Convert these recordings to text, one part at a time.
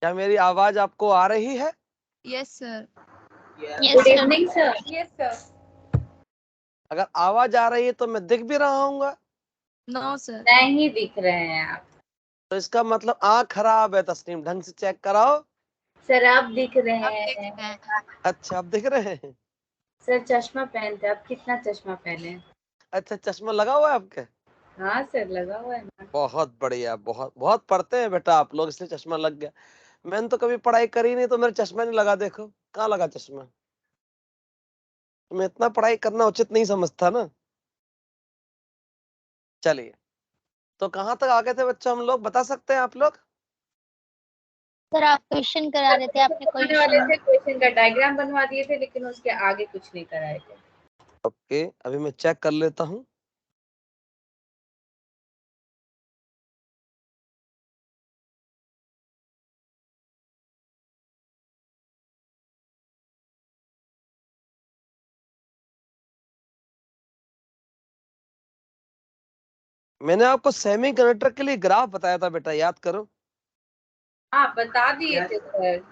क्या मेरी आवाज आपको आ रही है? Yes sir. Good evening sir. Yes sir. अगर आवाज आ रही है तो मैं दिख भी रहा हूँ? No sir. नहीं दिख रहे हैं आप। तो इसका मतलब आँख खराब है। तस्नीम, ढंग से चेक कराओ। सर आप दिख रहे अब देख हैं। रहे हैं। अच्छा, आप दिख रहे हैं। सर चश्मा पहनते, आप कितना चश्मा पहने? अच्छा, चश्मा लगा हुआ है आपके? हाँ सर लगा हुआ है ना। बहुत बढ़िया, बहुत बहुत पढ़ते हैं बेटा आप लोग, इसलिए चश्मा लग गया। मैंने तो कभी पढ़ाई करी नहीं, तो मेरा चश्मा नहीं लगा। देखो कहाँ लगा चश्मा। मैं इतना पढ़ाई करना उचित नहीं समझता ना। चलिए, तो कहाँ तक आ गए थे बच्चों हम लोग, बता सकते हैं आप लोग? सर आप क्वेश्चन करा रहे थे, आपने बनवाने वाले क्वेश्चन। थे, क्वेश्चन का डायग्राम बनवा दिए थे, लेकिन उसके आगे कुछ नहीं कराए थे। ओके, अभी मैं चेक कर लेता हूँ। मैंने आपको सेमीकंडक्टर के लिए ग्राफ बताया था बेटा, याद करो। हाँ बता दिए थे सर।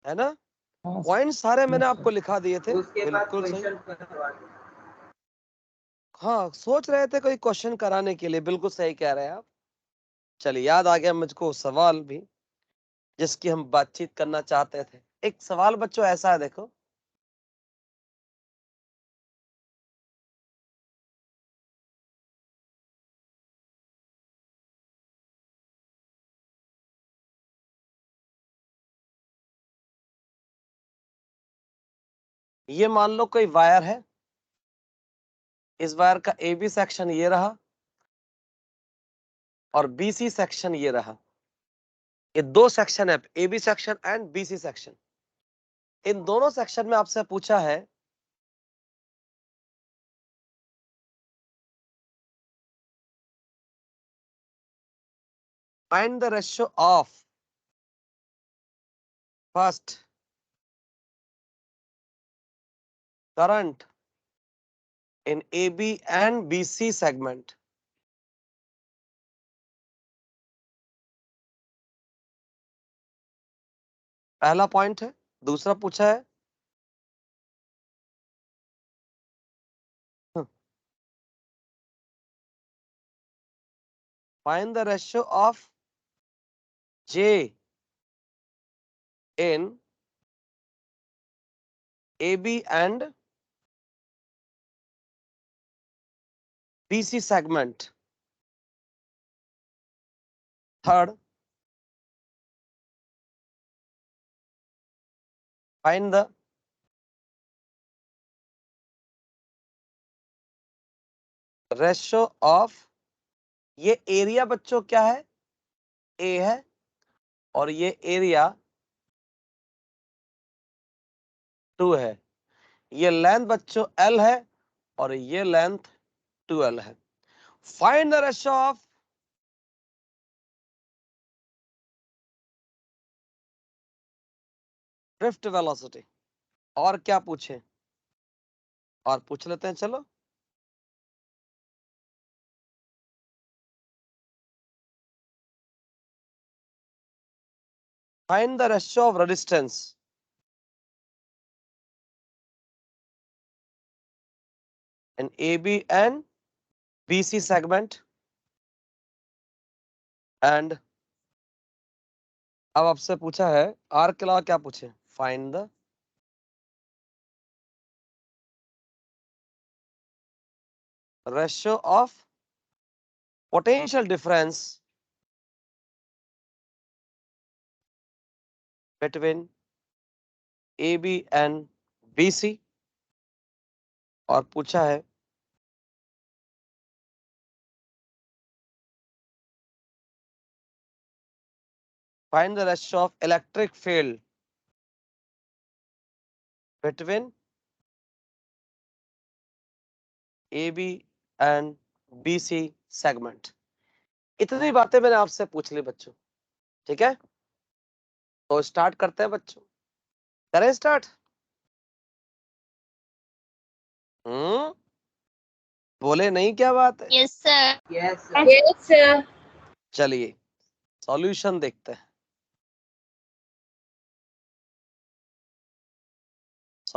है ना? पॉइंट सारे मैंने आपको लिखा दिए थे। बिल्कुल सही। हाँ, सोच रहे थे कोई क्वेश्चन कराने के लिए। बिल्कुल सही कह रहे हैं आप। चलिए, याद आ गया मुझको सवाल भी, जिसकी हम बातचीत करना चाहते थे। एक सवाल बच्चों ऐसा है, देखो। ये मान लो कोई वायर है। इस वायर का ए बी सेक्शन ये रहा, और बी सी सेक्शन ये रहा। ये दो सेक्शन है, a b section and b c section. इन दोनों सेक्शन में आपसे पूछा है find the ratio of first current in AB and BC segment। पहला पॉइंट है। दूसरा पूछा है find the ratio of J in AB and BC segment। Third, find the ratio of, ये एरिया बच्चों क्या है, ए है, और ये एरिया 2 है। ये लेंथ बच्चों एल है, और ये लेंथ 2L है। Find the ratio of drift velocity. और क्या पूछे, और पूछ लेते हैं, चलो। Find the ratio of resistance in AB and BC segment। And अब आपसे पूछा है आर के अलावा क्या पूछे, find the ratio of potential difference between AB and BC। और पूछा है find the ratio of electric field between AB and BC segment. इतनी बातें मैंने आपसे पूछ ली बच्चों, ठीक है? तो स्टार्ट करते हैं बच्चों, करें स्टार्ट? बोले नहीं, क्या बात है? Yes sir. Yes sir. चलिए, सॉल्यूशन देखते हैं।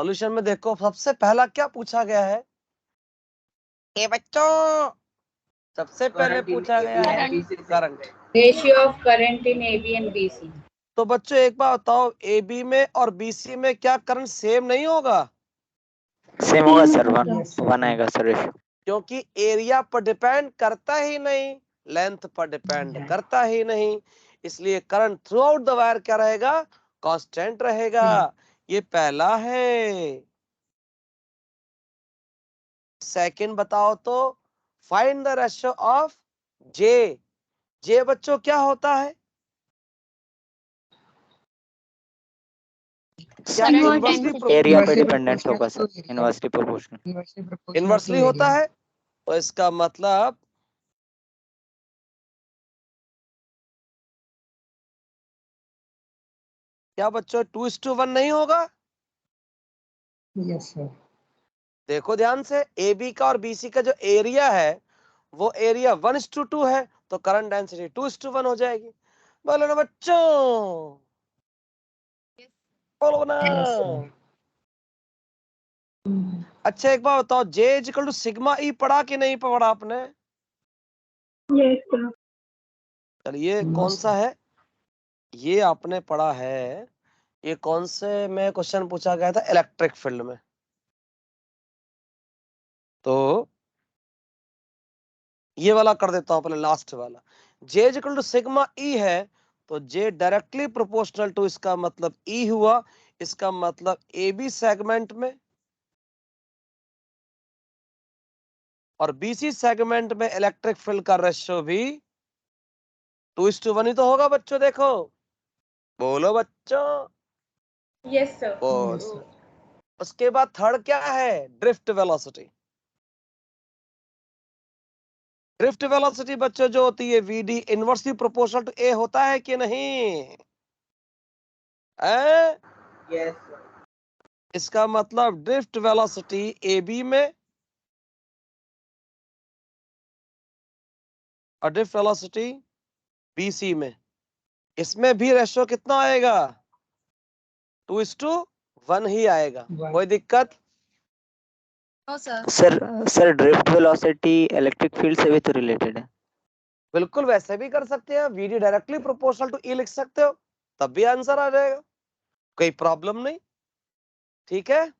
सॉल्यूशन में देखो सबसे पहला क्या पूछा गया है ए बच्चों, सबसे पहले पूछा गया है current. Ratio of current in AB and BC। तो बच्चों एक बार बताओ, AB में और BC में क्या करंट सेम नहीं होगा? सेम होगा सर, वन आएगा सर रेशियो। क्योंकि एरिया पर डिपेंड करता ही नहीं, लेंथ पर डिपेंड करता ही नहीं, इसलिए current through out the wire क्या रहेगा? कांस्टेंट रहेगा। ये पहला है। सेकंड बताओ तो, फाइंड द रेशियो ऑफ जे। जे बच्चों क्या होता है? क्या एरिया पे डिपेंडेंट होगा सर, इनवर्सली प्रोपोर्शनल। इनवर्सली होता है। तो इसका मतलब क्या बच्चों 2:1 नहीं होगा? Yes sir. देखो ध्यान से, AB का और BC का जो एरिया है वो एरिया 1:2 है, तो करंट डेंसिटी 2:1 हो जाएगी। बोलो ना बच्चों, बोलो ना। अच्छा एक बार बताओ, J equal to sigma E पढ़ा कि नहीं पढ़ा आपने? Yes sir. चलिए कौन सा है ये आपने पढ़ा है? ये कौन से में क्वेश्चन पूछा गया था? इलेक्ट्रिक फील्ड में। तो ये वाला कर देता हूं पहले, लास्ट वाला। J equal to sigma E है, तो J डायरेक्टली प्रोपोर्शनल टू, इसका मतलब E हुआ, इसका मतलब AB सेगमेंट में और BC सेगमेंट में इलेक्ट्रिक फील्ड का रेशियो भी 2:1 ही तो होगा बच्चों। देखो बोलो बच्चों, यस सर। बोलो। उसके बाद थर्ड क्या है? Drift velocity. ड्रिफ्ट वेलोसिटी बच्चों जो होती है VD inversely proportional to A होता है कि नहीं? यस। इसका मतलब ड्रिफ्ट वेलोसिटी AB में और ड्रिफ्ट वेलोसिटी BC में, इसमें भी रेशियो कितना आएगा? 2:1 ही आएगा। कोई दिक्कत? No sir. Sir drift velocity electric field से भी तो रिलेटेड है। बिल्कुल वैसे भी कर सकते हैं, VD directly proportional to E लिख सकते हो, तब भी आंसर आ जाएगा, कोई प्रॉब्लम नहीं। ठीक है,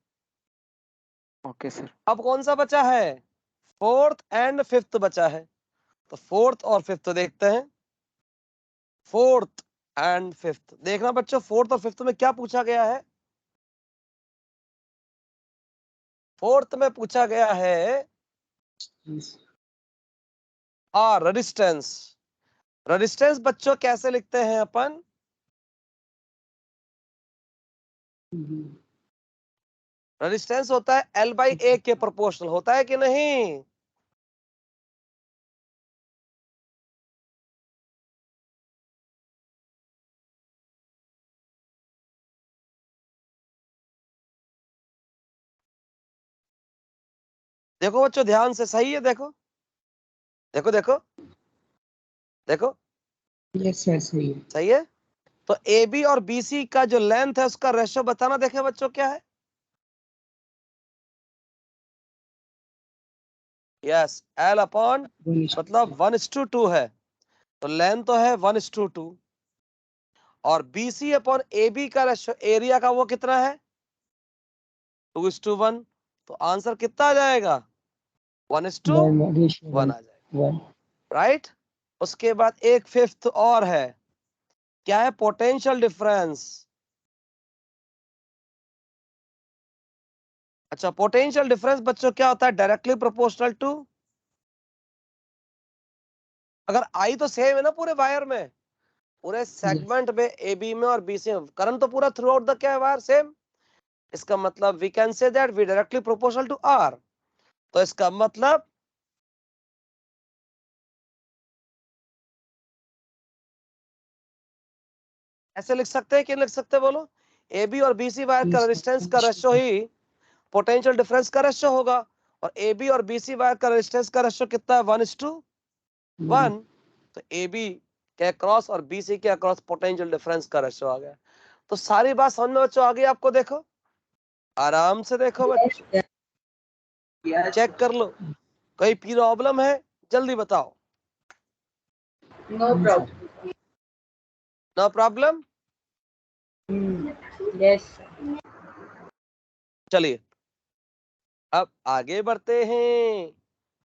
ओके सर। अब कौन सा बचा है? फोर्थ एंड फिफ्थ बचा है। तो फोर्थ और फिफ्थ देखते हैं। फोर्थ एंड फिफ्थ देखना बच्चों, फोर्थ और फिफ्थ में क्या पूछा गया है? फोर्थ में पूछा गया है रेजिस्टेंस। रेजिस्टेंस बच्चों कैसे लिखते हैं अपन? रेजिस्टेंस होता है L/A के प्रोपोर्शनल, होता है कि नहीं? देखो बच्चों ध्यान से, सही है? देखो देखो देखो देखो, यस सर, सही है। सही है। तो AB और BC का जो लेंथ है उसका रेशियो बताना। देखे बच्चों क्या है? यस, L अपॉन मतलब 1:2 है, तो लेंथ तो है 1:2 और BC अपॉन AB का रेशियो एरिया का वो कितना है? 2:1। तो आंसर कितना आ जाएगा? 1:1 आ जाएगा, राइट। उसके बाद एक फिफ्थ और है, क्या है? Potential difference. अच्छा, पोटेंशियल डिफरेंस बच्चों क्या होता है? डायरेक्टली प्रोपोर्शनल टू, अगर आई तो सेम है ना पूरे वायर में, पूरे सेगमेंट में AB में और BC में करंट तो पूरा थ्रू आउट द क्या है वायर सेम, इसका मतलब we can say that we directly proportional to R। तो इसका मतलब ऐसे लिख सकते हैं कि लिख सकते हैं? बोलो, AB और BC वायर का रेजिस्टेंस का रेशियो ही पोटेंशियल डिफरेंस का रेशियो होगा, और AB और BC वायर का रेजिस्टेंस का रेशियो कितना है? 1:1। तो AB के अक्रॉस और BC के अक्रॉस पोटेंशियल डिफरेंस का रेशियो आ गया। तो सारी बात समझ में बच्चों आ गई आपको? देखो आराम से देखो बच्चों, चेक कर लो, कोई प्रॉब्लम है जल्दी बताओ। No problem. No problem. Yes. चलिए अब आगे बढ़ते हैं,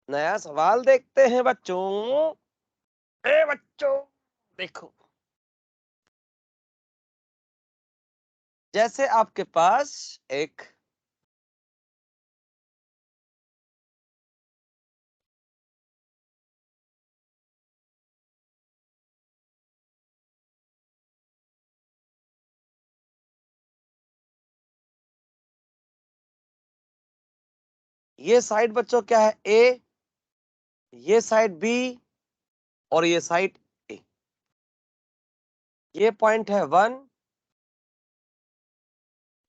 नया सवाल देखते हैं बच्चों। ए बच्चों देखो, जैसे आपके पास एक ये साइड बच्चों क्या है, ए, ये साइड बी और ये साइड ए। ये पॉइंट है 1,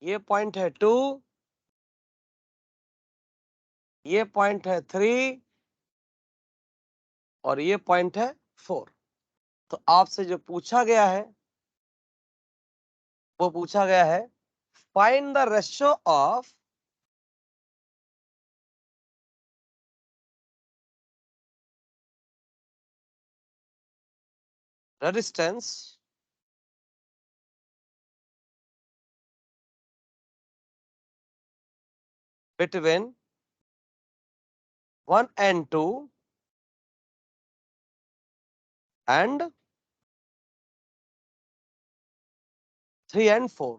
ये पॉइंट है 2, ये पॉइंट है 3 और ये पॉइंट है 4। तो आपसे जो पूछा गया है वो पूछा गया है find the ratio of resistance between 1 and 2 and 3 and 4।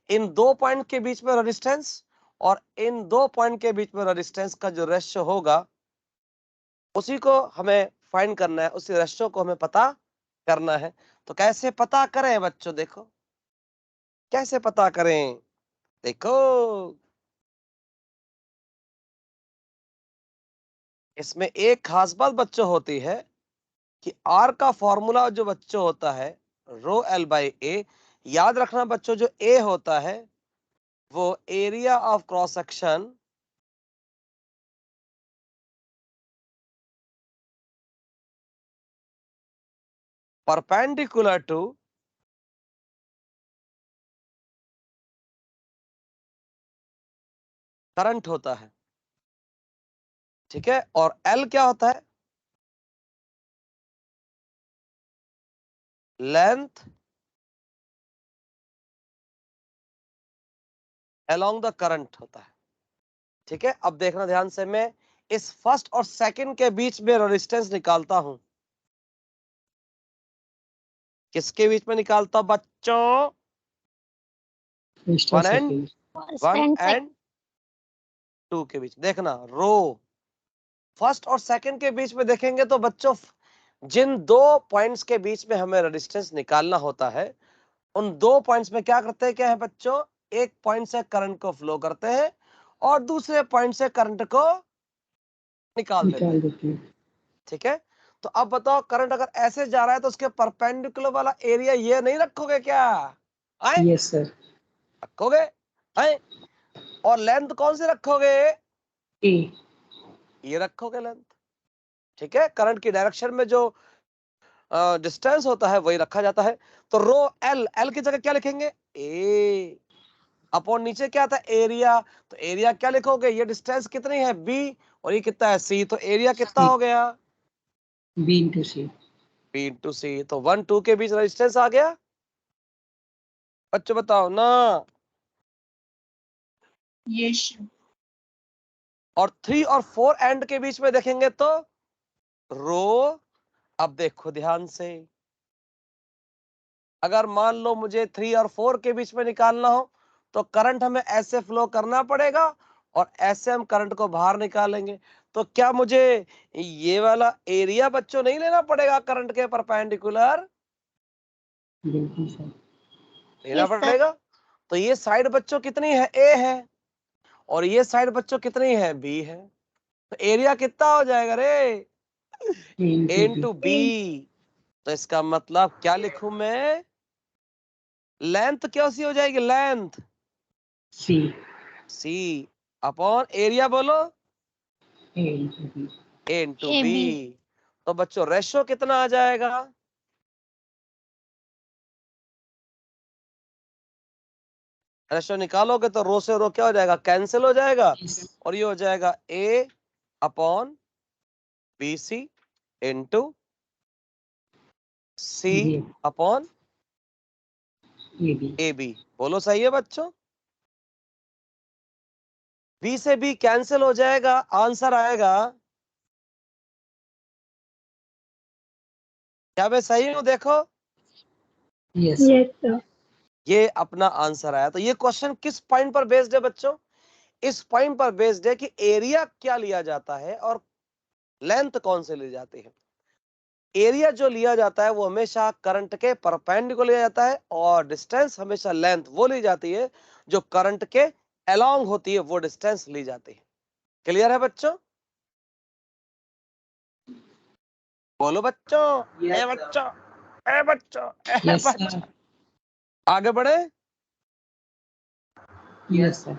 इन दो पॉइंट के बीच में रेजिस्टेंस और इन दो पॉइंट के बीच में रेजिस्टेंस का जो रेशियो होगा उसी को हमें फाइंड करना है, उसी रेशियो को हमें पता करना है। तो कैसे पता करें बच्चों, देखो कैसे पता करें, देखो इसमें एक खास बात बच्चों होती है कि आर का फॉर्मूला जो बच्चों होता है रो एल बाई ए। याद रखना बच्चों, जो ए होता है वो area of cross section perpendicular to current होता है, ठीक है। और एल क्या होता है, लेंथ अलोंग द करंट होता है, ठीक है। अब देखना ध्यान से, मैं इस फर्स्ट और सेकंड के बीच में रेजिस्टेंस निकालता हूं। किसके बीच में निकालता हूं बच्चों, वन एंड टू के बीच। देखना रो फर्स्ट और सेकंड के बीच में देखेंगे तो बच्चों जिन दो पॉइंट्स के बीच में हमें रेजिस्टेंस निकालना होता है उन दो पॉइंट्स में क्या करते हैं, क्या है बच्चों, एक पॉइंट से करंट को फ्लो करते हैं और दूसरे पॉइंट से करंट को निकाल देते हैं, ठीक है। तो अब बताओ, करंट अगर ऐसे जा रहा है तो उसके परपेंडिकुलर वाला एरिया ये नहीं रखोगे क्या, आए? Yes sir. रखोगे, आए? और लेंथ कौन से रखोगे, ए। ये रखोगे लेंथ, ठीक है। करंट की डायरेक्शन में जो डिस्टेंस होता है वही रखा जाता है। तो रो एल, एल की जगह क्या लिखेंगे, ए, अपॉन नीचे क्या था, एरिया। तो एरिया क्या लिखोगे, ये डिस्टेंस कितनी है बी और ये कितना है सी, तो एरिया कितना हो गया, बी इंटू सी। बी इंटू सी। तो 1 2 के बीच रेजिस्टेंस आ गया बच्चों, बताओ ना। यस। और 3 और 4 एंड के बीच में देखेंगे तो रो, अब देखो ध्यान से, अगर मान लो मुझे 3 और 4 के बीच में निकालना हो तो करंट हमें ऐसे फ्लो करना पड़ेगा और ऐसे हम करंट को बाहर निकालेंगे। तो क्या मुझे ये वाला एरिया बच्चों नहीं लेना पड़ेगा करंट के परपेंडिकुलर, बिल्कुल सर। लेना Yes, sir. पड़ेगा। तो ये साइड बच्चों कितनी है, ए है, और ये साइड बच्चों कितनी है, बी है। तो एरिया कितना हो जाएगा रे, ए इंटू बी। तो इसका मतलब क्या लिखूं मैं, लेंथ क्या सी हो जाएगी, लेंथ सी। सी अपॉन एरिया बोलो, ए इंटू बी। ए इंटू AB. बी। तो बच्चों रेशो कितना आ जाएगा, रेशो निकालोगे तो रो से रो क्या हो जाएगा, कैंसिल हो जाएगा, और ये हो जाएगा A upon BC into C upon AB। बोलो सही है बच्चों? B से B कैंसिल हो जाएगा, आंसर आएगा, क्या मैं सही हूं? देखो यस सर। ये अपना आंसर आया। तो ये क्वेश्चन किस पॉइंट पर बेस्ड है बच्चों? इस पॉइंट पर बेस्ड है कि एरिया क्या लिया जाता है और लेंथ कौन से ली जाती है। एरिया जो लिया जाता है वो हमेशा करंट के परपेंडिकुलर लिया जाता है, और डिस्टेंस हमेशा लेंथ वो ली जाती है जो करंट के अलोंग होती है, वो डिस्टेंस ली जाती है। क्लियर है बच्चों? बोलो बच्चों, ए बच्चों, ए बच्चों, ए यस बच्चों। सर। आगे बढ़े? Yes sir.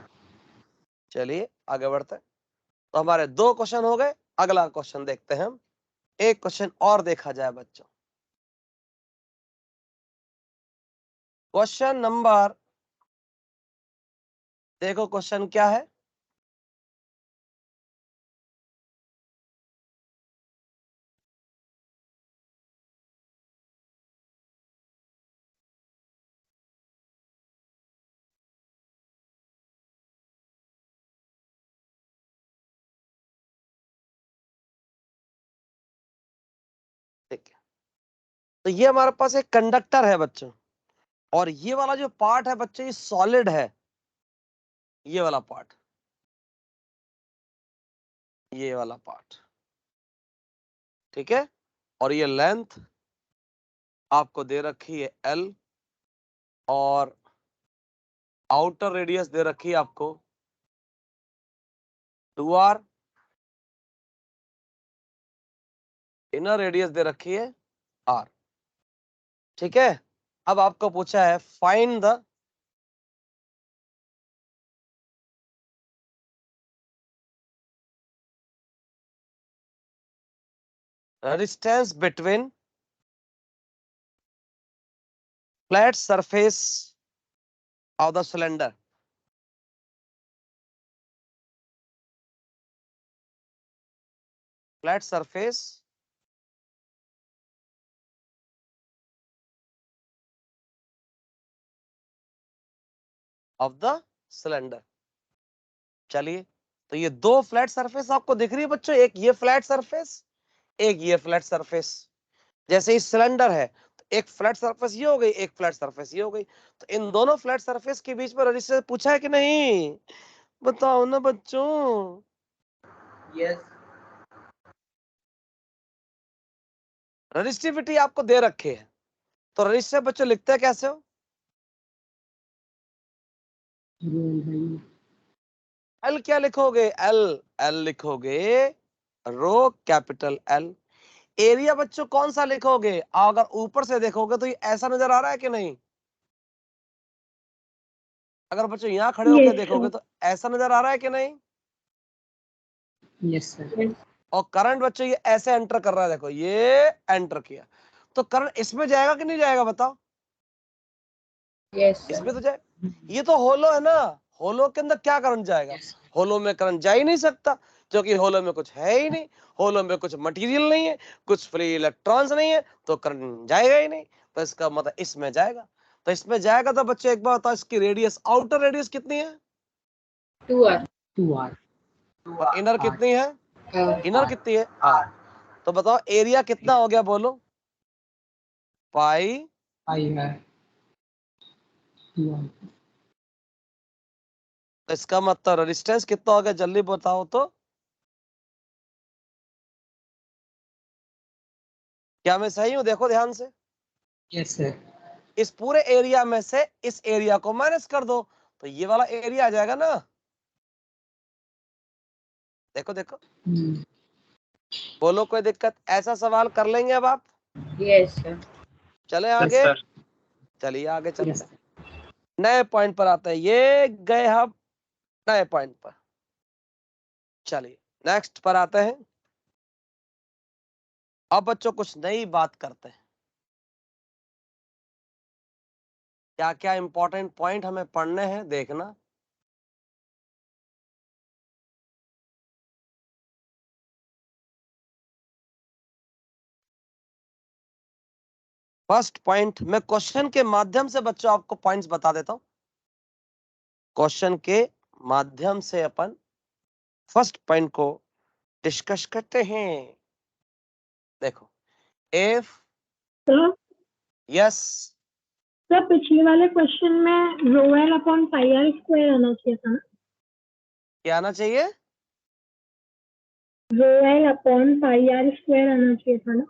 चलिए आगे बढ़ते हैं। तो हमारे 2 क्वेश्चन हो गए। अगला क्वेश्चन देखते हैं हम। एक क्वेश्चन और देखा जाए बच्चों। क्वेश्चन नंबर, देखो क्वेश्चन क्या है। ठीक है, तो ये हमारे पास एक कंडक्टर है बच्चों, और ये वाला जो पार्ट है बच्चों ये सॉलिड है, ये वाला पार्ट, ये वाला पार्ट, ठीक है। और ये लेंथ आपको दे रखी है L, और आउटर रेडियस दे रखी है आपको 2R, इनर रेडियस दे रखी है R, ठीक है। अब आपको पूछा है find the resistance between flat surface of the cylinder, flat surface of the cylinder। चलिए, तो ये 2 फ्लैट सरफेस आपको दिख रही है बच्चों, एक ये फ्लैट सरफेस, एक ये फ्लैट सरफेस। जैसे ही सिलेंडर है तो एक फ्लैट सरफेस ये हो गई, एक फ्लैट सरफेस ये हो गई। तो इन दोनों फ्लैट सरफेस के बीच में रेजिस्टेंस पूछा है कि नहीं? बताओ ना बच्चों। यस रेजिस्टिविटी आपको दे रखे है, तो रेजिस्टेंस बच्चों लिखते हैं कैसे हो? एल क्या लिखोगे? एल, एल लिखोगे रो कैपिटल L। एरिया बच्चों कौन सा लिखोगे? अगर ऊपर से देखोगे तो ये ऐसा नजर आ रहा है कि नहीं? अगर बच्चों यहाँ खड़े होकर देखोगे तो ऐसा नजर आ रहा है कि नहीं? Yes sir. और करंट बच्चों ये ऐसे एंटर कर रहा है, देखो ये एंटर किया, तो करंट इसमें जाएगा कि नहीं जाएगा बताओ? यस इसमें तो जाए। ये तो होलो है ना, होलो के अंदर क्या करंट जाएगा? होलो में करंट जा ही नहीं सकता, क्योंकि होलो में कुछ है ही नहीं, होलो में कुछ मटेरियल नहीं है, कुछ फ्री इलेक्ट्रॉन्स नहीं है, तो करंट जाएगा ही नहीं। तो इसका मतलब इसमें जाएगा। तो इसमें जाएगा तो बच्चे एक बार बताओ, इसकी रेडियस, आउटर रेडियस कितनी है 2R 2R और इनर कितनी है? इनर कितनी है? R। तो बताओ एरिया कितना हो गया, बोलो? पाई आई है 2R। तो इसका मतलब रेजिस्टेंस कितना हो गया, जल्दी बताओ तो। क्या मैं सही हूं? देखो ध्यान से, यस सर। इस पूरे एरिया में से इस एरिया को माइनस कर दो, तो ये वाला एरिया आ जाएगा ना। देखो देखो, बोलो कोई दिक्कत? ऐसा सवाल कर लेंगे अब आप? यस सर चले आगे। चलिए आगे चलते हैं, नए पॉइंट पर आते हैं। ये गए हम नए पॉइंट पर। चलिए नेक्स्ट पर आते हैं। अब बच्चों कुछ नई बात करते हैं। क्या क्या इंपॉर्टेंट पॉइंट हमें पढ़ने हैं देखना। फर्स्ट पॉइंट, मैं क्वेश्चन के माध्यम से बच्चों आपको पॉइंट्स बता देता हूं। क्वेश्चन के माध्यम से अपन फर्स्ट पॉइंट को डिस्कस करते हैं। देखो, इफ सर यस, सर पिछले वाले क्वेश्चन में rho L upon pi R square आना चाहिए था ना। क्या आना चाहिए? Rho L upon pi R square आना चाहिए था ना।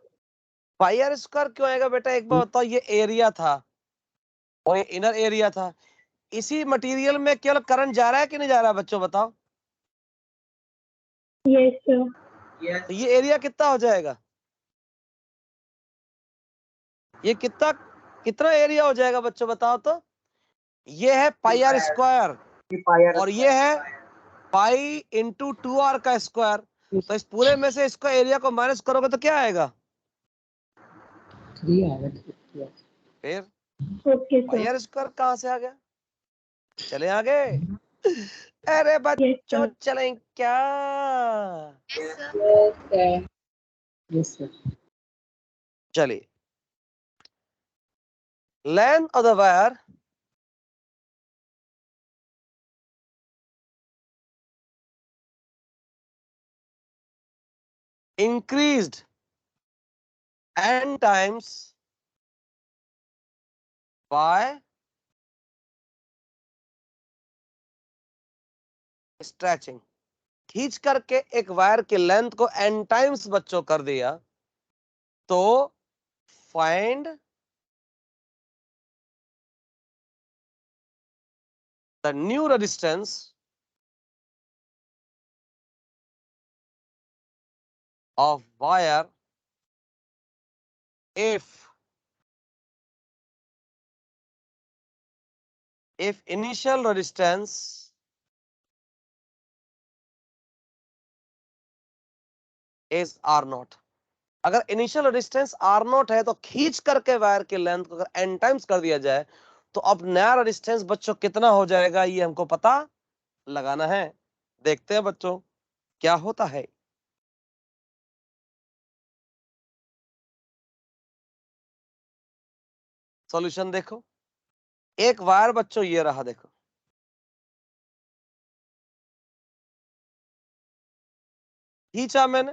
पाई आर स्क्वायर क्यों आएगा बेटा? एक बार बताओ, ये एरिया था और ये इनर एरिया था। इसी मटेरियल में केवल करंट जा रहा है कि नहीं जा रहा है बच्चों, बताओ। Yes sir. तो ये एरिया कितना हो जाएगा? ये कितना कितना एरिया हो जाएगा बच्चों, बताओ तो। ये है पाई आर स्क्वायर और ये है पाई इंटू 2r का स्क्वायर। तो इस पूरे में से इसका एरिया को माइनस करोगे तो क्या आएगा? 3 आएगा। फिर okay pi sir. R square कहाँ से आ गया? चले आगे। अरे यस बच्चों सर। चलें क्या? Yes, sir. Yes, sir. Yes sir. चलिए, length of the wire increased n times by stretching। खींच करके एक वायर की लेंथ को n टाइम्स बच्चों कर दिया तो find the new resistance of wire if initial resistance is R0। अगर इनिशियल रेजिस्टेंस R0 है तो खींच करके वायर की लेंथ को अगर n टाइम्स कर दिया जाए तो अब नया रेजिस्टेंस बच्चों कितना हो जाएगा, ये हमको पता लगाना है। देखते हैं बच्चों क्या होता है। सॉल्यूशन देखो, एक वायर बच्चों ये रहा, देखो खींचा मैंने,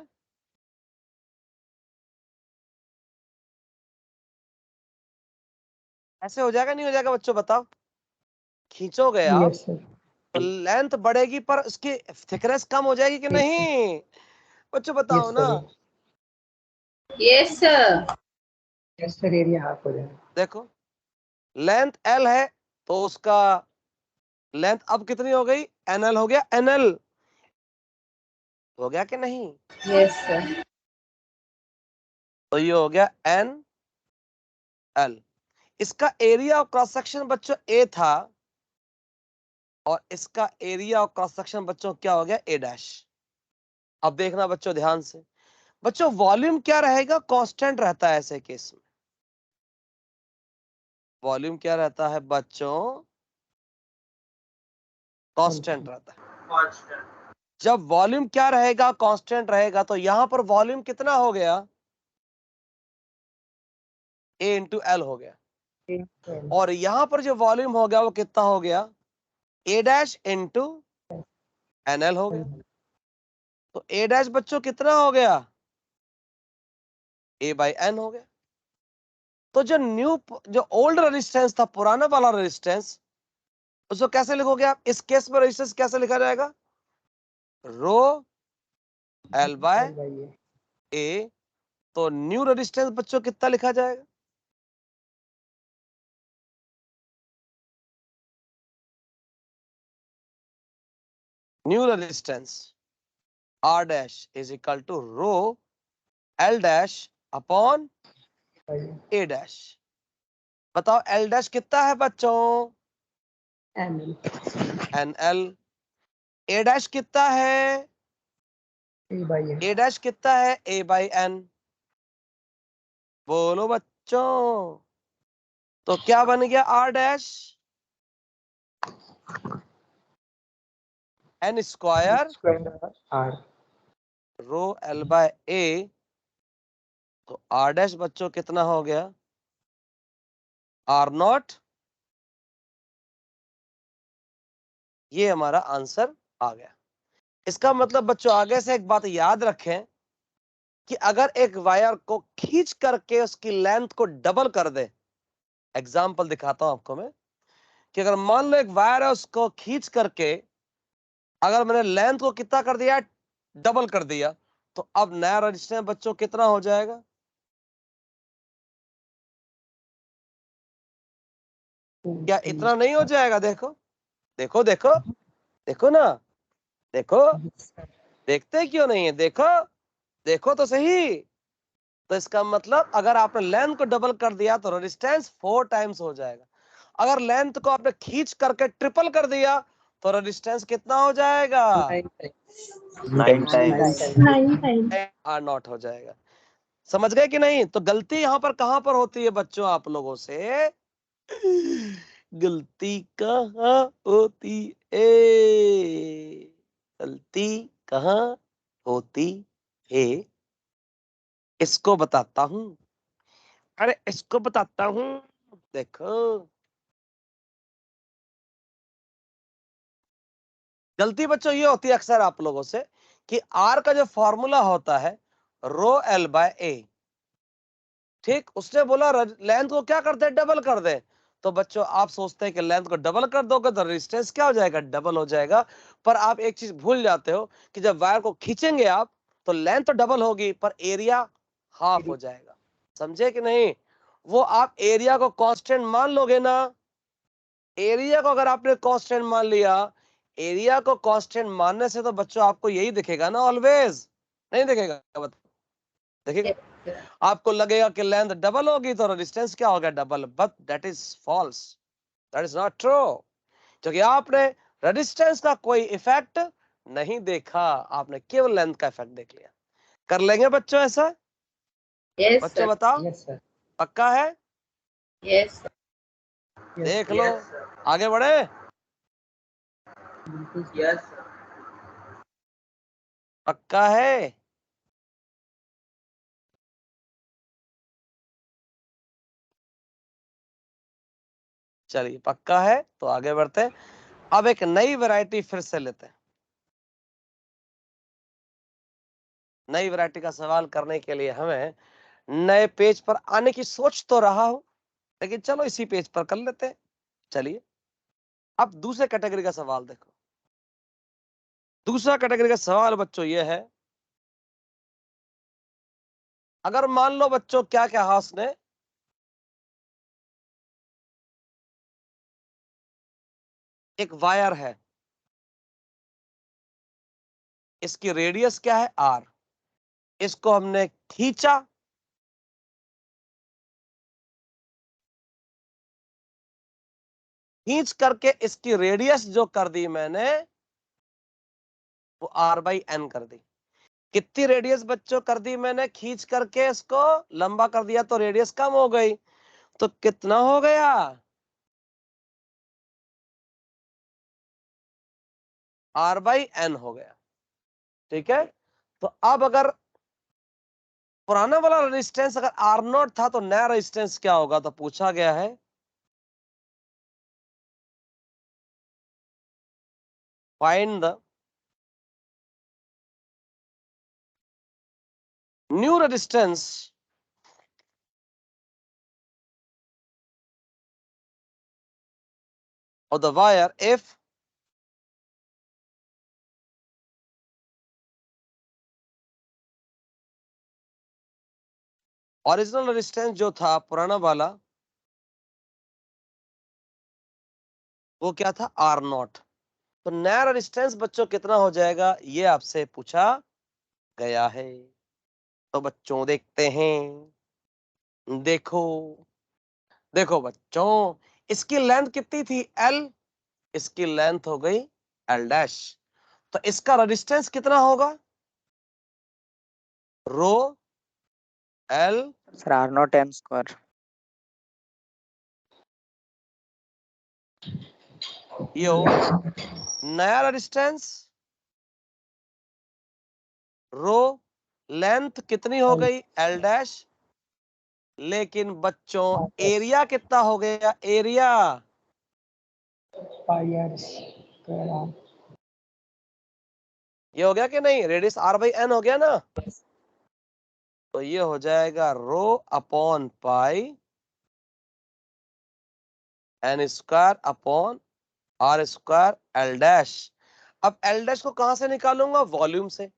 ऐसे हो जाएगा नहीं हो जाएगा बच्चों, बताओ। खींचोगे आप यस सर। तो लेंथ बढ़ेगी पर उसकी थिकनेस कम हो जाएगी कि नहीं बच्चों, बताओ ना। Yes, sir. Yes sir, area half हो जाएगा। देखो, लेंथ L है तो उसका लेंथ अब कितनी हो गई? NL हो गया। NL हो गया कि नहीं? Yes, sir. तो ये हो गया NL। इसका एरिया ऑफ क्रॉस सेक्शन बच्चों A था और इसका एरिया ऑफ क्रॉस सेक्शन बच्चों क्या हो गया? A dash. अब देखना बच्चों ध्यान से, बच्चों वॉल्यूम क्या रहेगा? कांस्टेंट रहता है ऐसे केस में। वॉल्यूम क्या रहता है बच्चों? कांस्टेंट रहता है। जब वॉल्यूम क्या रहेगा? कांस्टेंट रहेगा। तो यहां पर वॉल्यूम कितना हो गया? A इंटू एल हो गया। और यहां पर जो वॉल्यूम हो गया वो कितना हो गया? A डैश इंटू NL हो गया। तो A डैश बच्चों कितना हो गया? A बाई N हो गया। तो जो ओल्ड रेजिस्टेंस था, पुराना वाला रेजिस्टेंस, उसको कैसे लिखोगे आप? इस केस में रेजिस्टेंस कैसे लिखा जाएगा? Rho L by A। तो न्यू रेजिस्टेंस बच्चों कितना लिखा जाएगा? New resistance R dash is equal to rho L dash upon A dash. बताओ L डैश कितना है बच्चों? NL। A डैश कितना है? A डैश कितना है? A by N। बोलो बच्चों, तो क्या बन गया R dash n square R rho L by A, तो R डैश बच्चों कितना हो गया R नॉट। ये हमारा आंसर आ गया। इसका मतलब बच्चों आगे से एक बात याद रखें कि अगर एक वायर को खींच करके उसकी लेंथ को डबल कर दे, एग्जाम्पल दिखाता हूं आपको मैं, कि अगर मान लो एक वायर है उसको खींच करके अगर मैंने लेंथ को कितना कर दिया, डबल कर दिया, तो अब नया रजिस्टेंस बच्चों कितना हो जाएगा? क्या इतना नहीं हो जाएगा? देखो देखो देखो देखो ना, देखो, देखते क्यों नहीं है? देखो देखो तो सही। तो इसका मतलब अगर आपने लेंथ को डबल कर दिया तो रेजिस्टेंस 4 टाइम्स हो जाएगा। अगर लेंथ को आपने खींच करके ट्रिपल कर दिया तो रेजिस्टेंस कितना हो जाएगा? 9 times. 9 टाइम। R नॉट हो जाएगा। समझ गए कि नहीं? तो गलती यहाँ पर कहां पर होती है बच्चों आप लोगों से? गलती कहाँ होती है? गलती कहाँ होती है? इसको बताता हूं। अरे इसको बताता हूं। देखो, गलती बच्चों ये होती है अक्सर आप लोगों से कि R का जो फॉर्मूला होता है रो L बाय A, ठीक, उसने बोला लेंथ को क्या करते हैं, डबल कर दे। तो बच्चों आप सोचते हैं कि लेंथ को डबल कर दोगे तो रेजिस्टेंस क्या हो जाएगा? डबल हो जाएगा। पर आप एक चीज भूल जाते हो कि जब वायर को खींचेंगे आप तो लेंथ तो डबल होगी पर एरिया हाफ हो जाएगा। समझे कि नहीं? वो आप एरिया को कांस्टेंट मान लोगे ना, एरिया को अगर आपने कांस्टेंट मान लिया, एरिया को कांस्टेंट मानने से तो बच्चों आपको यही दिखेगा ना, ऑलवेज नहीं दिखेगा? देखिएगा, आपको लगेगा कि लेंथ डबल होगी तो रेजिस्टेंस क्या होगा? Double. But that is false, that is not true, क्योंकि आपने रेजिस्टेंस का कोई इफेक्ट नहीं देखा, आपने केवल लेंथ का इफेक्ट देख लिया। कर लेंगे बच्चों ऐसा? यस बच्चों सर, बताओ, Yes sir. पक्का है? यस सर, देख लो, यस सर, आगे बढ़े। बिल्कुल sir. Yes sir. पक्का है? चलिए पक्का है तो आगे बढ़ते हैं। अब एक नई वैरायटी फिर से लेते हैं। नई वैरायटी का सवाल करने के लिए हमें नए पेज पर आने की सोच तो रहा हूं, लेकिन चलो इसी पेज पर कर लेते हैं। चलिए अब दूसरे कैटेगरी का सवाल देखो। दूसरा कैटेगरी का सवाल बच्चों यह है, अगर मान लो बच्चों क्या क्या हास ने एक वायर है, इसकी रेडियस क्या है? R। इसको हमने खींचा, खींच करके इसकी रेडियस जो कर दी मैंने वो R/N कर दी। कितनी रेडियस बच्चों कर दी मैंने? खींच करके इसको लंबा कर दिया तो रेडियस कम हो गई, तो कितना हो गया? R/N हो गया। ठीक है, तो अब अगर पुराना वाला रेजिस्टेंस अगर R0 था तो नया रेजिस्टेंस क्या होगा? तो पूछा गया है find the new resistance of the wire if original resistance जो था पुराना वाला वो क्या था? R0। तो नया रेजिस्टेंस बच्चों कितना हो जाएगा? ये आपसे पूछा गया है। तो बच्चों देखते हैं, देखो देखो बच्चों, इसकी लेंथ कितनी थी? L, इसकी लेंथ हो गई L डैश, तो इसका रेजिस्टेंस कितना होगा? रो L Sir, R not M square. ये हो नया रेजिस्टेंस रो लेंथ कितनी हो गई एल डैश, लेकिन बच्चों एरिया कितना हो गया area pi R square R. ये हो गया कि नहीं, रेडियस आर बाई एन हो गया ना, तो ये हो जाएगा rho upon pi N square upon R square L dash. अब एल डैश को कहां से निकालूंगा, वॉल्यूम से।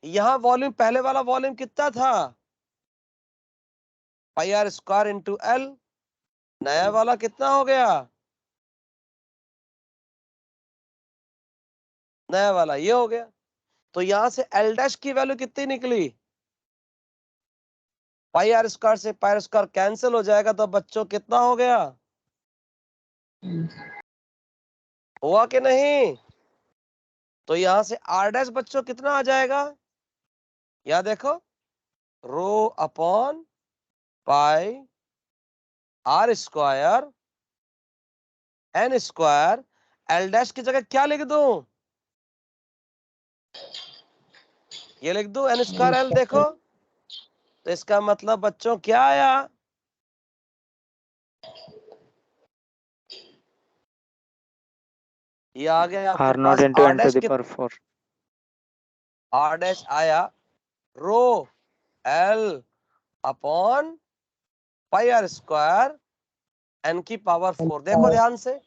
यहां वॉल्यूम पहले वाला वॉल्यूम कितना था, पाई आर स्क्वायर इंटू एल, नया वाला कितना हो गया, नया वाला ये हो गया। तो यहां से एल डैश की वैल्यू कितनी निकली, पाई आर स्क्वायर से पाई आर स्क्वायर कैंसिल हो जाएगा, तो बच्चों कितना हो गया, हुआ कि नहीं। तो यहां से आर डैश बच्चों कितना आ जाएगा, या देखो rho upon pi R square N square, L dash की जगह क्या लिख दूं, ये लिख दूं एन स्क्वायर एल। देखो तो इसका मतलब बच्चों क्या आया, ये आ गया आपके R naught पास into R n to dash the power 4. R dash आया rho L upon pi R square n की पावर 4। देखो ध्यान से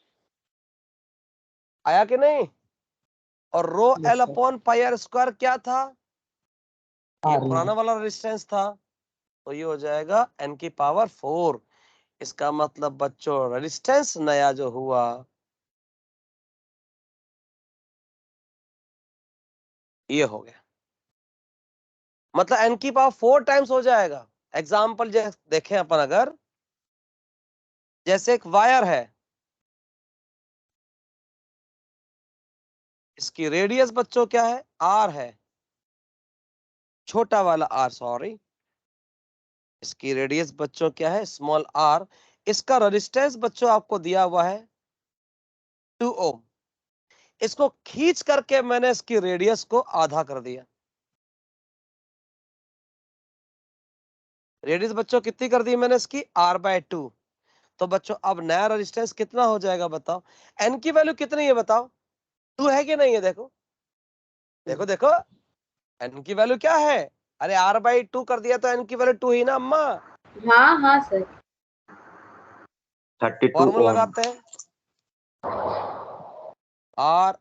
आया कि नहीं, और rho L upon pi R square क्या था, ये पुराना वाला रेजिस्टेंस था, तो ये हो जाएगा एन की पावर 4। इसका मतलब बच्चों रेजिस्टेंस नया जो हुआ ये हो गया, मतलब एन की पावर 4 टाइम्स हो जाएगा। एग्जाम्पल देखें अपन, अगर जैसे एक वायर है, इसकी रेडियस बच्चों क्या है, आर है, छोटा वाला आर, सॉरी, इसकी रेडियस बच्चों क्या है, स्मॉल आर। इसका रेजिस्टेंस बच्चों आपको दिया हुआ है 2 ओम। इसको खींच करके मैंने इसकी रेडियस को आधा कर दिया। रेडियस बच्चों कितनी कर दी मैंने इसकी, r/2। तो बच्चों अब नया रेजिस्टेंस कितना हो जाएगा बताओ, n की वैल्यू कितनी है बताओ, 2 है कि नहीं है, देखो देखो देखो n की वैल्यू क्या है, अरे r/2 कर दिया तो n की वैल्यू 2 ही ना अम्मा। हाँ हाँ सर। 32 formula ohm. लगाते हैं, r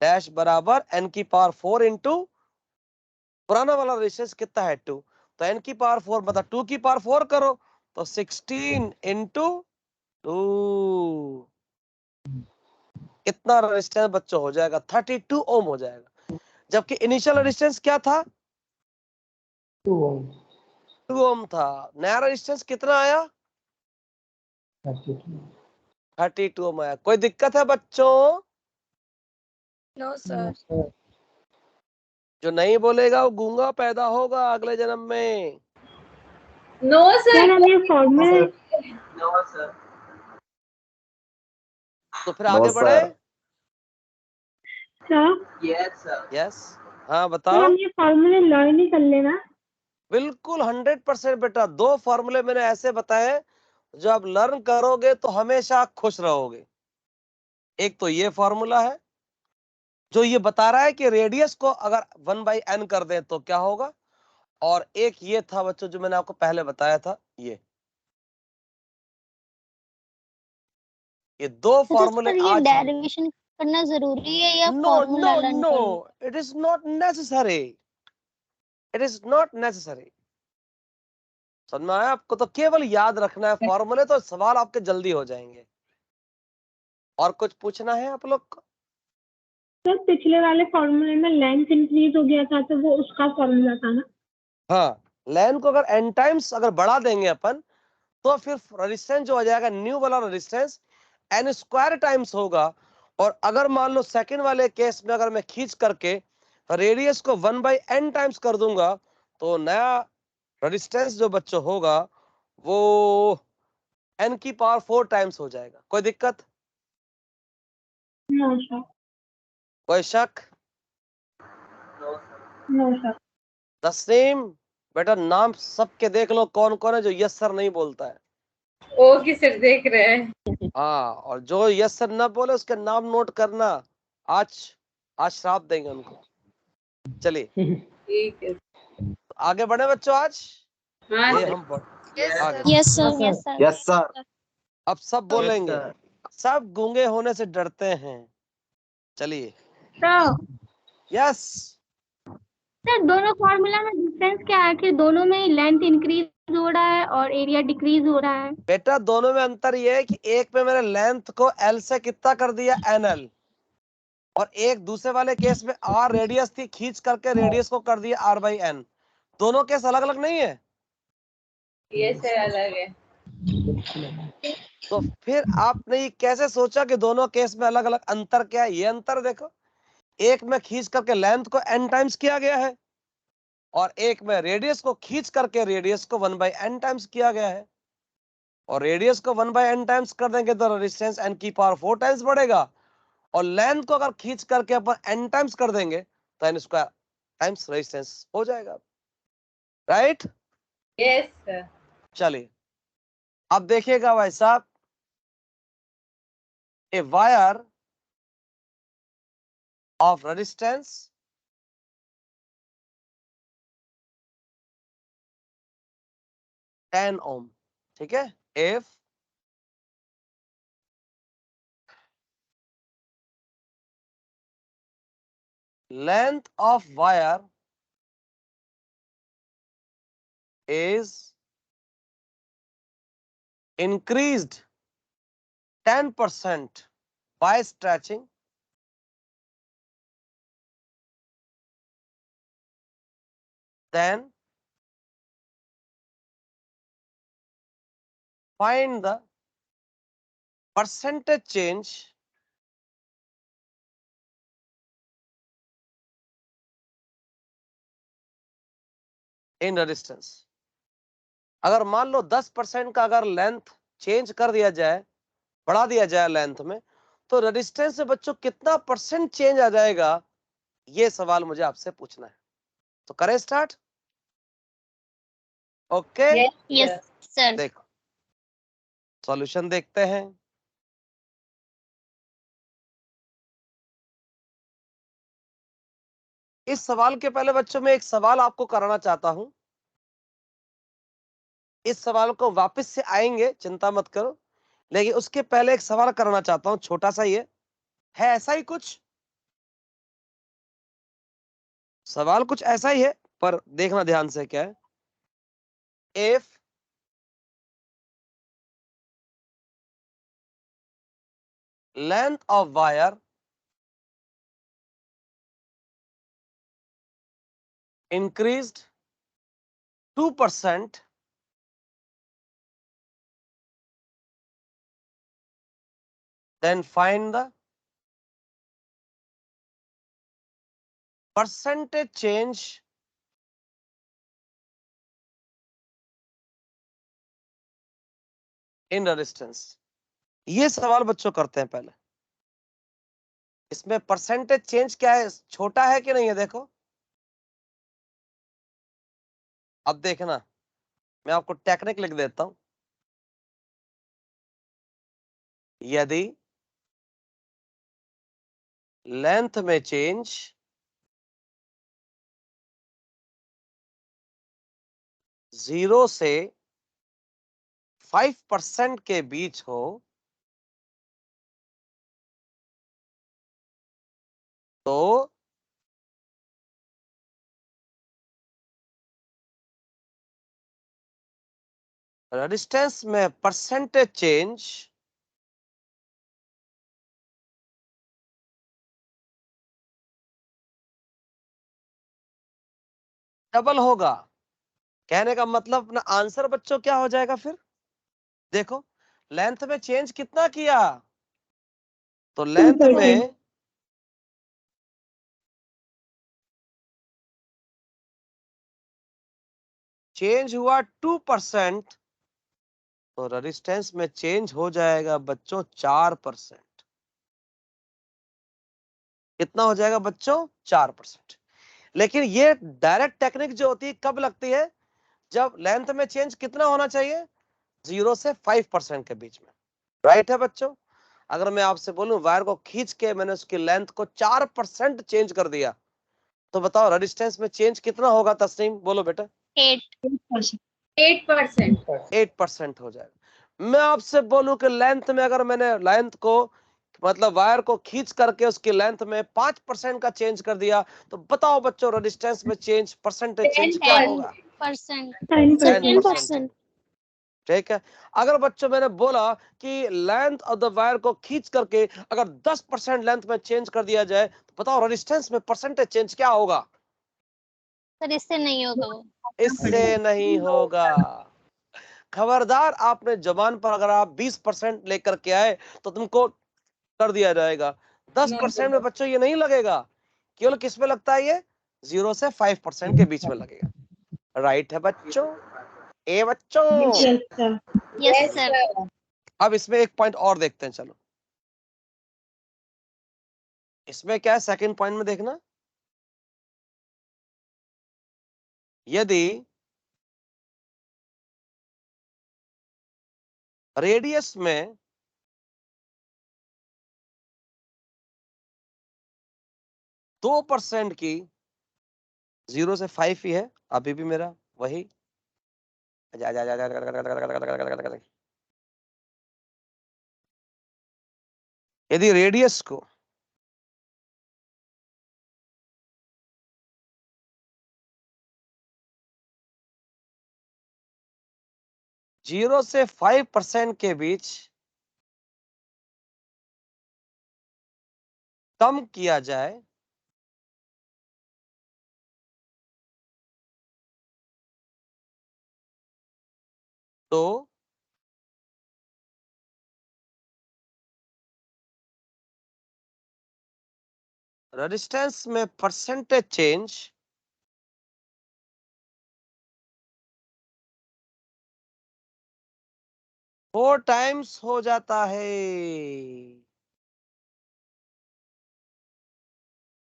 डैश बराबर n की पावर 4 इंटू पुराना वाला रेजिस्टेंस कितना है 2, तो n की पावर 4 मतलब 2 की पावर 4 करो, तो 16 इंटू 2, इतना रेजिस्टेंस बच्चों हो जाएगा 32 ओम हो जाएगा। जबकि इनिशियल रेजिस्टेंस क्या था, 2 ओम 2 ओम था। नया रेजिस्टेंस कितना आया, 32 ओम आया। कोई दिक्कत है बच्चों, नो सर। जो नहीं बोलेगा वो गूंगा पैदा होगा अगले जन्म में। No sir sir. हम ये फॉर्मूले तो फिर आगे बढ़े। सर यस हाँ सर बताओ। हम ये फॉर्मूले लर्न ही कर लेना। बिल्कुल 100% बेटा, 2 फॉर्मूले मैंने ऐसे बताए जो आप लर्न करोगे तो हमेशा खुश रहोगे। एक तो ये फॉर्मूला है जो ये बता रहा है कि रेडियस को अगर 1/n कर दें तो क्या होगा, और एक ये था बच्चों जो मैंने आपको पहले बताया था, ये 2 अच्छा फॉर्मूले सर, ये आज हम डेरिवेशन करना जरूरी है या no formula no learn no, करना? It is not necessary, it is not necessary. समझ में आया आपको, तो केवल याद रखना है फॉर्मूले, तो सवाल आपके जल्दी हो जाएंगे। और कुछ पूछना है आप लोग को? सर पिछले वाले फॉर्मूले में लेंथ इंक्रीज हो गया था तो वो उसका फॉर्मूला था ना। हाँ, लेन को अगर n टाइम्स अगर बढ़ा देंगे अपन, तो फिर रेजिस्टेंस जो हो जाएगा न्यू वाला रेजिस्टेंस n स्क्वायर टाइम्स होगा। और अगर मान लो सेकंड वाले केस में अगर मैं खींच करके रेडियस को 1/n टाइम्स कर दूंगा, तो नया रेजिस्टेंस जो बच्चों होगा वो n की पावर 4 टाइम्स हो जाएगा। कोई दिक्कत? No, sir. कोई शक? No, sir. तस्नीम, बेटा नाम सबके देख लो कौन कौन है जो यस सर नहीं बोलता है। ओ की सिर्फ देख रहे हैं। हाँ, और जो यस सर ना बोले उसके नाम नोट करना। आज आज श्राप देंगे उनको। चलिए ठीक है। तो आगे बढ़े बच्चों आज। हाँ ये सर। हम आगे yes sir, yes sir. Yes sir. अब सब बोलेंगे, सब गूंगे होने से डरते हैं। चलिए सर, यस। सर दोनों फॉर्मूला में डिफरेंस क्या है कि दोनों में लेंथ इंक्रीज हो रहा है और एरिया डिक्रीज हो रहा है? बेटा दोनों में अंतर ये है कि एक में मैंने लेंथ को एल से कितना कर दिया, एनएल, और एक दूसरे वाले केस में आर रेडियस थी, खींच करके रेडियस को कर दिया आर बाई एन। दोनों केस अलग अलग नहीं है। ये सर अलग है। तो फिर आपने ये कैसे सोचा कि दोनों केस में अलग अलग? अंतर क्या है? ये अंतर देखो, एक में खींच करके लेंथ को n टाइम्स किया गया है और एक में रेडियस को खींच करके रेडियस को 1/n टाइम्स किया गया है। और रेडियस को 1/n टाइम्स कर देंगे तो रेजिस्टेंस n की पावर 4 टाइम्स बढ़ेगा, और लेंथ को अगर खींच करके अपन n टाइम्स कर देंगे तो n स्क्वायर टाइम्स रेजिस्टेंस हो जाएगा। राइट? Yes sir. चलिए अब देखिएगा भाई साहब, a wire of resistance ten ohm, ठीक है। if length of wire is increased 10% by stretching, then find the percentage change in resistance। अगर मान लो 10% का अगर लेंथ चेंज कर दिया जाए, बढ़ा दिया जाए लेंथ में, तो रेजिस्टेंस में बच्चों कितना परसेंट चेंज आ जाएगा? ये सवाल मुझे आपसे पूछना है। तो करें स्टार्ट? Okay yes sir. देखो सॉल्यूशन देखते हैं। इस सवाल के पहले बच्चों में एक सवाल आपको कराना चाहता हूं। इस सवाल को वापस से आएंगे, चिंता मत करो, लेकिन उसके पहले एक सवाल करना चाहता हूं, छोटा सा ये है, ऐसा ही कुछ सवाल कुछ ऐसा ही है, पर देखना ध्यान से क्या है। If length of wire increased 2%, then find the percentage change in resistance। ये सवाल बच्चों करते हैं पहले। इसमें परसेंटेज चेंज क्या है, छोटा है कि नहीं है? देखो अब देखना, मैं आपको टेक्निक लिख देता हूं। यदि लेंथ में चेंज 0 से 5% के बीच हो तो रेजिस्टेंस में परसेंटेज चेंज डबल होगा। कहने का मतलब अपना आंसर बच्चों क्या हो जाएगा फिर? देखो लेंथ में चेंज कितना किया, तो लेंथ में चेंज हुआ 2%, तो रेजिस्टेंस में चेंज हो जाएगा बच्चों 4%। कितना हो जाएगा बच्चों 4%। लेकिन ये डायरेक्ट टेक्निक जो होती है कब लगती है, जब लेंथ में चेंज कितना होना चाहिए 0 से 5% के बीच में। राइट है बच्चों। अगर मैं आपसे बोलूं वायर को खींच के मैंने उसकी लेंथ को 4% चेंज कर दिया तो बताओ रेजिस्टेंस में चेंज कितना होगा तस्नीम, बोलो बेटा। 8%। 8% हो जाएगा। मैं आपसे बोलूं कि लेंथ में अगर मैंने लेंथ को मतलब वायर को खींच करके उसकी लेंथ में 5% का चेंज कर दिया तो बताओ बच्चों रेजिस्टेंस में चेंज परसेंटेज चेंज क्या होगा 10%। ठीक है। अगर बच्चों मैंने बोला कि लेंथ ऑफ द वायर को खींच करके अगर 10% लेंथ में चेंज कर दिया जाए तो बताओ रेजिस्टेंस में परसेंटेज चेंज क्या होगा। सर इससे नहीं होगा वो। इससे नहीं होगा। खबरदार आपने जबान पर अगर आप 20% लेकर के आए तो तुमको कर दिया जाएगा। 10% में बच्चों ये नहीं लगेगा, केवल किस में लगता है ये 0 से 5% के बीच में लगेगा। राइट है बच्चों। ए बच्चों यस सर। अब इसमें एक पॉइंट और देखते हैं। चलो इसमें क्या है सेकंड पॉइंट में देखना, यदि रेडियस में दो परसेंट की 0 से 5 ही है अभी भी मेरा वही यदि रेडियस को जीरो से 5% के बीच कम किया जाए तो रेजिस्टेंस में परसेंटेज चेंज 4 टाइम्स हो जाता है।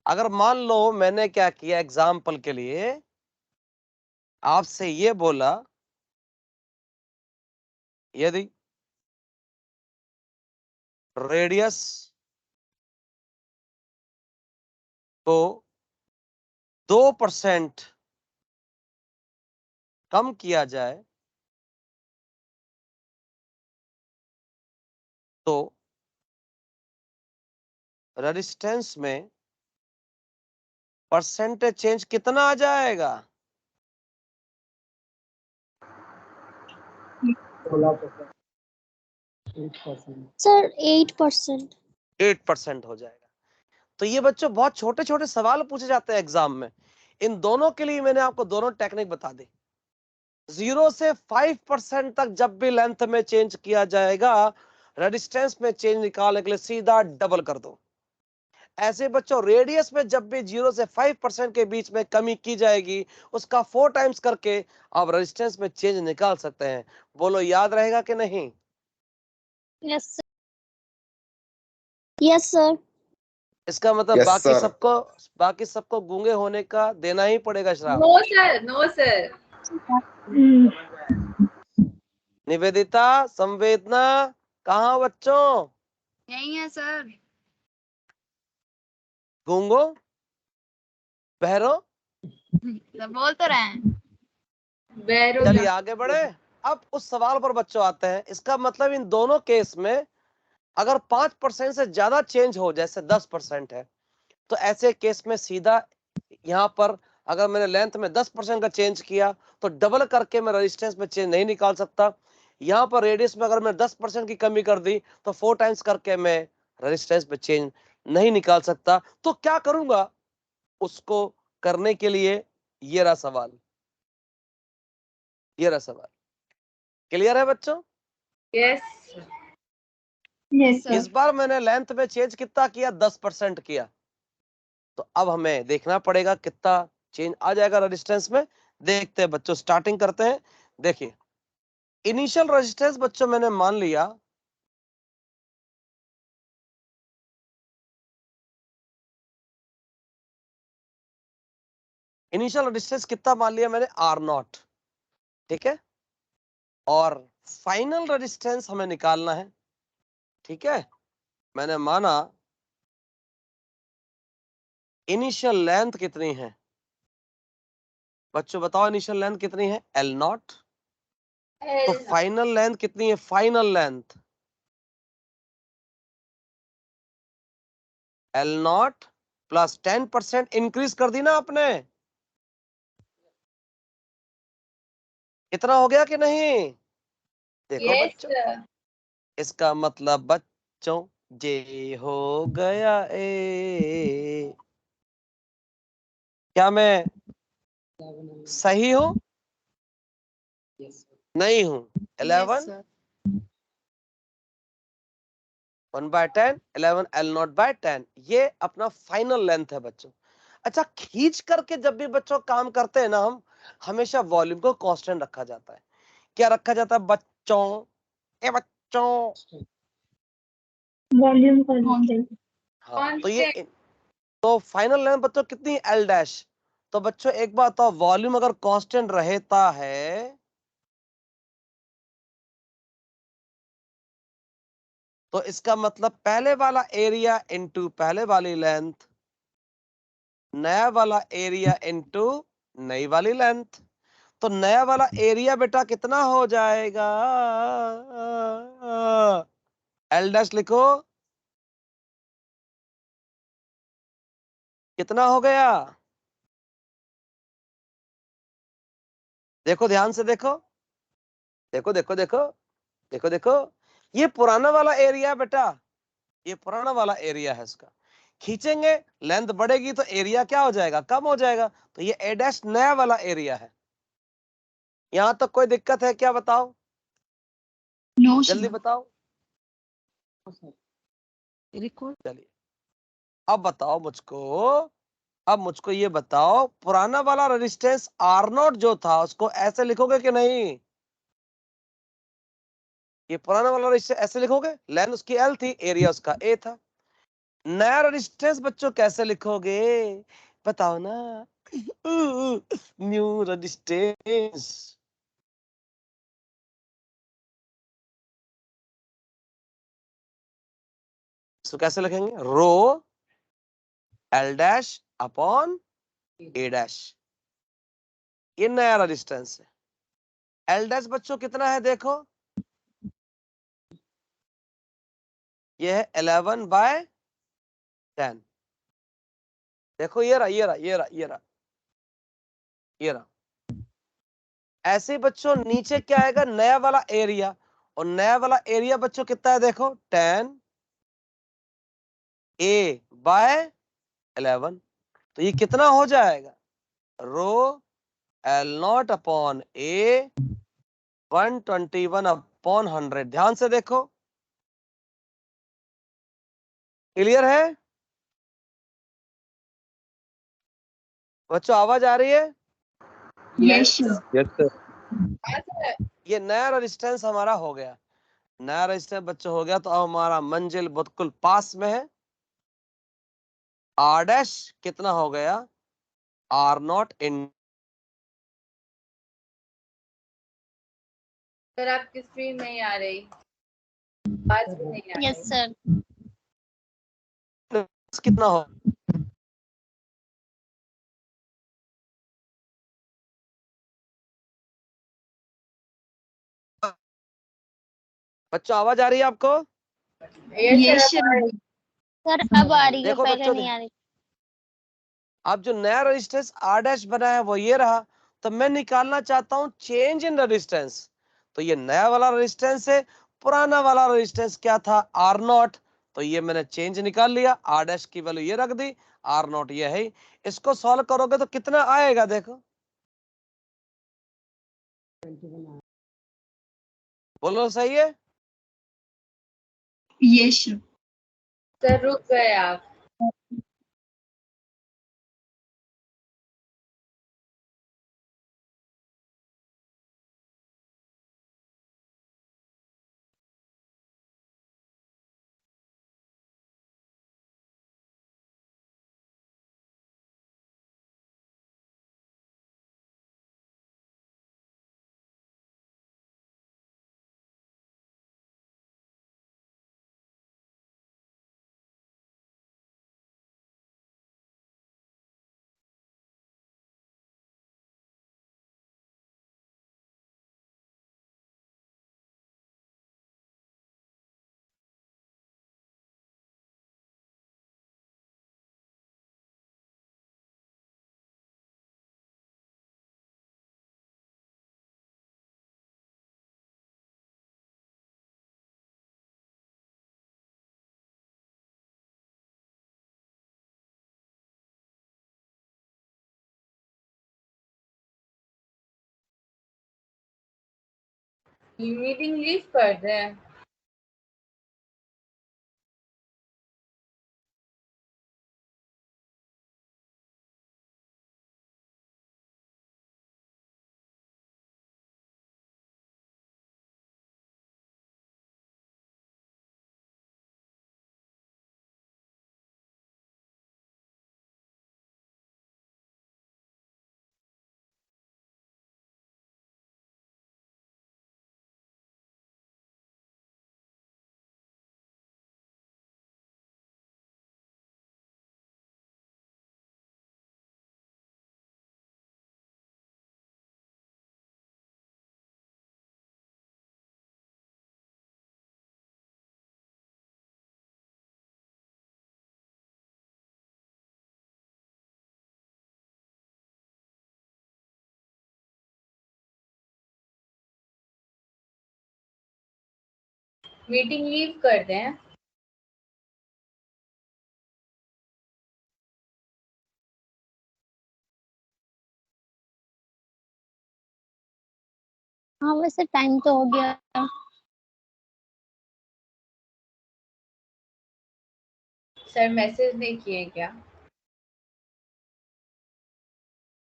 अगर मान लो मैंने क्या किया एग्जाम्पल के लिए आपसे ये बोला, यदि रेडियस को 2% कम किया जाए तो रेजिस्टेंस में परसेंटेज चेंज कितना आ जाएगा। 8%। सर 8%। 8% हो जाएगा। तो ये बच्चों बहुत छोटे छोटे सवाल पूछे जाते हैं एग्जाम में। इन दोनों के लिए मैंने आपको दोनों टेक्निक बता दी। 0 से 5% तक जब भी लेंथ में चेंज किया जाएगा रेजिस्टेंस में चेंज निकालने के लिए सीधा डबल कर दो। ऐसे बच्चों रेडियस में जब भी 0 से 5% के बीच में कमी की जाएगी उसका 4 टाइम्स करके आप रेजिस्टेंस में चेंज निकाल सकते हैं। बोलो याद रहेगा कि नहीं। Yes sir. Yes sir. इसका मतलब Yes, sir. बाकी सबको गूंगे होने का देना ही पड़ेगा श्राप। No sir, no sir. Nivedita Samvedana कहाँ बच्चों। नहीं है सर। गूंगो बहरो बोल तो रहे हैं। बैरो चलिए आगे बढ़े। अब उस सवाल पर बच्चों आते हैं। इसका मतलब इन दोनों केस में अगर 5% से ज्यादा चेंज हो जैसे 10% है तो ऐसे केस में सीधा यहाँ पर अगर मैंने लेंथ में 10% का चेंज किया तो डबल करके मैं रेजिस्टेंस में चेंज नहीं निकाल सकता। यहाँ पर रेडियस में अगर मैं 10% की कमी कर दी तो 4 टाइम्स करके मैं रेजिस्टेंस में चेंज नहीं निकाल सकता। तो क्या करूंगा उसको करने के लिए ये रहा सवाल, ये रहा सवाल। क्लियर है बच्चों। यस यस इस बार मैंने लेंथ में चेंज कितना किया 10% किया तो अब हमें देखना पड़ेगा कितना चेंज आ जाएगा रेजिस्टेंस में। देखते हैं बच्चों स्टार्टिंग करते हैं। देखिए इनिशियल रेजिस्टेंस बच्चों मैंने मान लिया इनिशियल रेजिस्टेंस कितना मान लिया मैंने, R0, ठीक है, और फाइनल रेजिस्टेंस हमें निकालना है, ठीक है। मैंने माना इनिशियल लेंथ कितनी है, बच्चों बताओ इनिशियल लेंथ कितनी है, L0, तो फाइनल लेंथ कितनी है, final length L0 plus 10% increase कर दी ना आपने, इतना हो गया कि नहीं, देखो यस बच्चों, इसका मतलब बच्चों जे हो गया ए, क्या मैं सही हूं, नहीं हूं, 11 1/10, 11 L0/10, ये अपना फाइनल लेंथ है बच्चों। अच्छा, खींच करके जब भी बच्चों काम करते हैं ना, हम हमेशा वॉल्यूम को कांस्टेंट रखा जाता है, क्या रखा जाता है बच्चों, ए बच्चों, वॉल्यूम कांस्टेंट। हाँ, तो ये तो फाइनल लेंथ बच्चों कितनी, L डैश। तो बच्चों एक बात तो, वॉल्यूम अगर कांस्टेंट रहता है तो इसका मतलब पहले वाला एरिया इनटू पहले वाली लेंथ, नया वाला एरिया इनटू नई वाली लेंथ। तो नया वाला एरिया बेटा कितना हो जाएगा, L डैश लिखो, कितना हो गया, देखो ध्यान से देखो, देखो देखो देखो देखो देखो, ये पुराना वाला एरिया बेटा, ये पुराना वाला एरिया है, इसका खींचेंगे लेंथ बढ़ेगी तो एरिया क्या हो जाएगा, कम हो जाएगा, तो ये ए डैश नया वाला एरिया है। यहां तक कोई दिक्कत है क्या, बताओ जल्दी बताओ, चलिए अब बताओ मुझको, अब मुझको ये बताओ, पुराना वाला रेजिस्टेंस R0 जो था उसको ऐसे लिखोगे कि नहीं, ये पुराना वाला रेजिस्टेंस ऐसे लिखोगे, लेंथ उसकी L थी, एरिया उसका A था। नया रेजिस्टेंस बच्चों कैसे लिखोगे, बताओ ना, न्यू रेजिस्टेंस, इसको कैसे लिखेंगे, रो L dash upon A dash, ये नया रेजिस्टेंस है। L डैश बच्चों कितना है देखो, ये है 11/10, देखो ये रहा ये रहा ये रहा ये रहा ये रहा। ऐसे ही बच्चों नीचे क्या आएगा, नया वाला एरिया, और नया वाला एरिया बच्चों कितना है देखो, 10A/11, तो ये कितना हो जाएगा, रो L0 अपॉन A 121/100। ध्यान से देखो, क्लियर है बच्चों, आवाज आ रही है, यस सर। ये नया रेजिस्टेंस हमारा हो गया, नया रेजिस्टेंस बच्चों हो गया, तो अब हमारा मंजिल बिल्कुल पास में है। R डैश कितना हो गया, R0 इन, सर आपकी स्क्रीन नहीं आ रही, आवाज भी नहीं आ यस रही। सर। कितना हो, बच्चों आवाज आ रही है आपको, यस सर अब आ रही। सर अब आ रही है, देखो पहले बच्चों, नहीं आ रही। अब जो नया रेजिस्टेंस R डैश बना है वो ये रहा, तो मैं निकालना चाहता हूं चेंज इन रेजिस्टेंस, तो ये नया वाला रेजिस्टेंस है, पुराना वाला रेजिस्टेंस क्या था, R0, तो ये मैंने चेंज निकाल लिया, R डैश की वैल्यू ये रख दी, R0 ये है, इसको सॉल्व करोगे तो कितना आएगा देखो, बोलो सही है, यस सर रुक गए आप। मीटिंग लीव कर दें। मीटिंग लीव कर दें। हाँ वैसे टाइम तो हो गया। सर मैसेज नहीं किए क्या?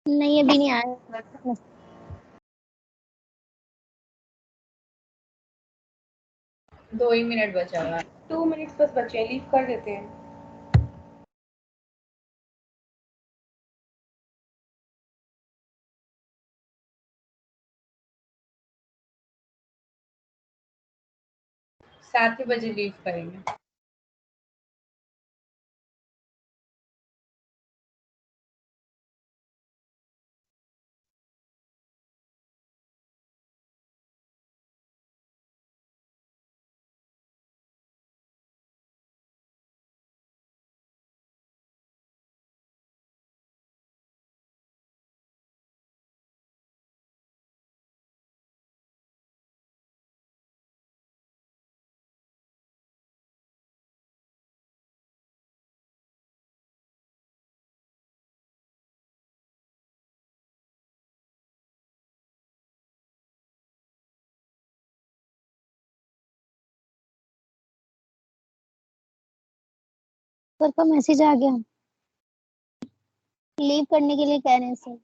नहीं अभी नहीं आया। 2 ही मिनट बचा हुआ है। 2 मिनट्स बस बचे हैं, लीव कर देते हैं। सात ही बजे लीव करेंगे। सर का मैसेज आ गया, लीव करने के लिए कह रहे हैं सर।